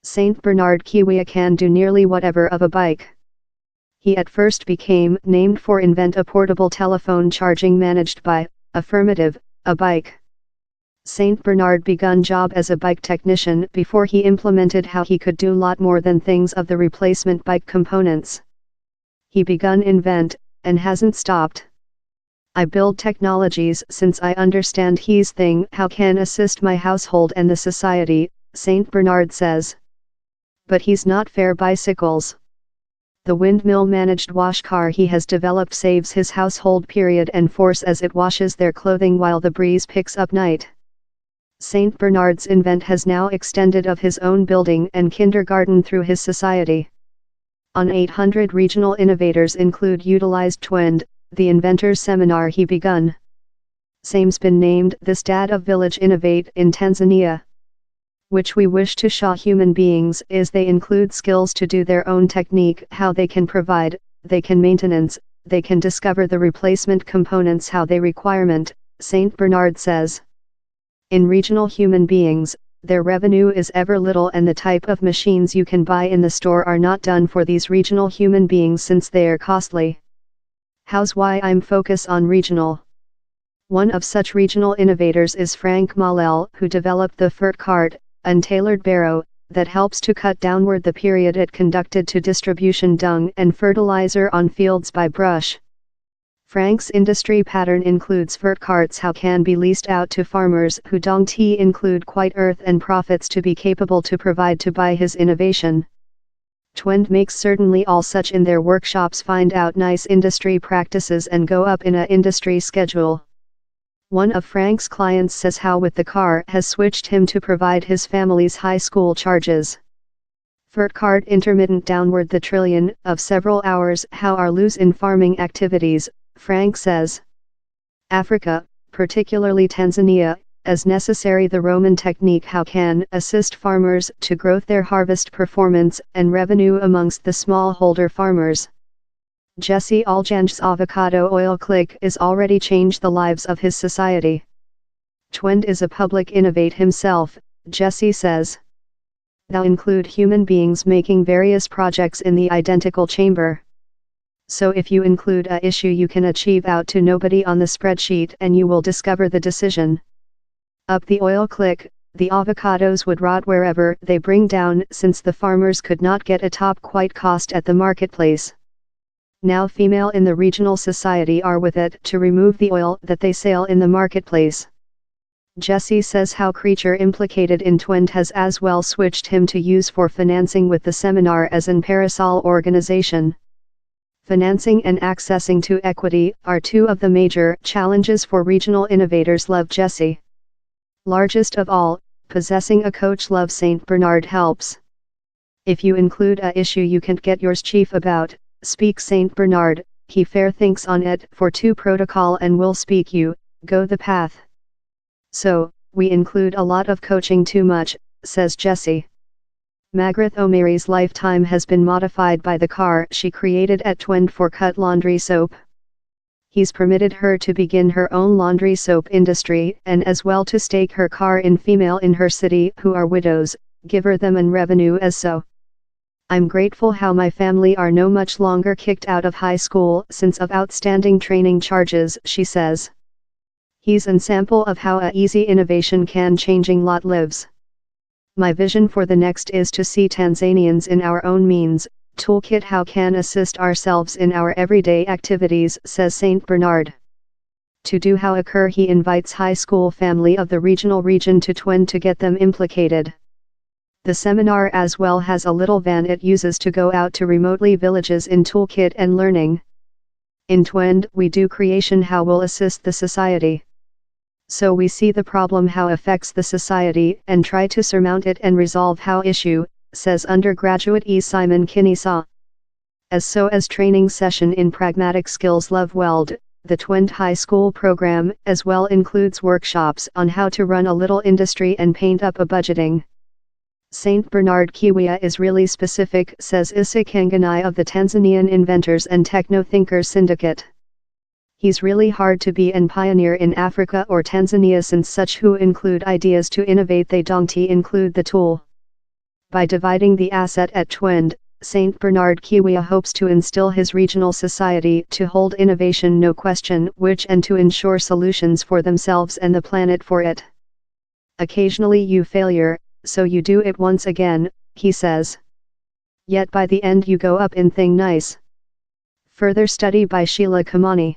Saint Bernard Kiwia can do nearly whatever of a bike. He at first became named for invent a portable telephone charging managed by, affirmative, a bike. Saint Bernard begun job as a bike technician before he implemented how he could do lot more than things of the replacement bike components. He begun invent, and hasn't stopped. I build technologies since I understand he's thing how can assist my household and the society, Saint Bernard says. But he's not fair bicycles. The windmill managed wash car he has developed saves his household period and force as it washes their clothing while the breeze picks up night. Saint Bernard's invent has now extended of his own building and kindergarten through his society. On 800 regional innovators include utilized Twende, the inventors seminar he begun. Same's been named the Stad of Village Innovate in Tanzania. Which we wish to show human beings is they include skills to do their own technique, how they can provide, they can maintenance, they can discover the replacement components how they requirement, Saint Bernard says. In regional human beings, their revenue is ever little and the type of machines you can buy in the store are not done for these regional human beings since they are costly. How's why I'm focus on regional. One of such regional innovators is Frank Malel, who developed the Fert cart, an tailored barrow, that helps to cut downward the period it conducted to distribution dung and fertilizer on fields by brush. Frank's industry pattern includes Fert carts how can be leased out to farmers who don't include quite earth and profits to be capable to provide to buy his innovation. Twende makes certainly all such in their workshops find out nice industry practices and go up in a industry schedule. One of Frank's clients says how with the car has switched him to provide his family's high school charges. Fert cart intermittent downward the trillion of several hours how are lose in farming activities, Frank says. Africa, particularly Tanzania, as necessary the Roman technique how can assist farmers to growth their harvest performance and revenue amongst the smallholder farmers. Jesse Aljange's avocado oil click is already changed the lives of his society. Twende is a public innovate himself, Jesse says. They'll include human beings making various projects in the identical chamber. So if you include a issue you can achieve out to nobody on the spreadsheet and you will discover the decision. Up the oil click, the avocados would rot wherever they bring down since the farmers could not get a top quite cost at the marketplace. Now female in the regional society are with it to remove the oil that they sell in the marketplace. Jesse says how creature implicated in Twende has as well switched him to use for financing with the seminar as an parasol organization. Financing and accessing to equity are two of the major challenges for regional innovators love Jesse. Largest of all, possessing a coach love Saint Bernard helps. If you include a issue you can't get yours chief about, speak Saint Bernard, he fair thinks on it for two protocol and will speak you, go the path. So, we include a lot of coaching too much, says Jesse. Margaret O'Mary's lifetime has been modified by the car she created at Twende for cut laundry soap. He's permitted her to begin her own laundry soap industry and as well to stake her car in female in her city who are widows, give her them an revenue as so. I'm grateful how my family are no much longer kicked out of high school since of outstanding training charges, she says. He's an sample of how a easy innovation can changing lot lives. My vision for the next is to see Tanzanians in our own means, toolkit how can assist ourselves in our everyday activities, says Saint Bernard. To do how occur he invites high school family of the regional region to Twende to get them implicated. The seminar as well has a little van it uses to go out to remotely villages in toolkit and learning. In Twende we do creation how will assist the society. So we see the problem how affects the society and try to surmount it and resolve how issue, says undergraduate E. Simon Kinisa. As training session in pragmatic skills love weld, the Twende High School program as well includes workshops on how to run a little industry and paint up a budgeting. Saint Bernard Kiwia is really specific, says Issa Kanganai of the Tanzanian Inventors and Techno-Thinkers Syndicate. He's really hard to be an pioneer in Africa or Tanzania since such who include ideas to innovate they don't include the tool. By dividing the asset at Twende, St. Bernard Kiwia hopes to instill his regional society to hold innovation no question which and to ensure solutions for themselves and the planet for it. Occasionally you failure, so you do it once again, he says. Yet by the end you go up in thing nice. Further study by Sheila Kamani.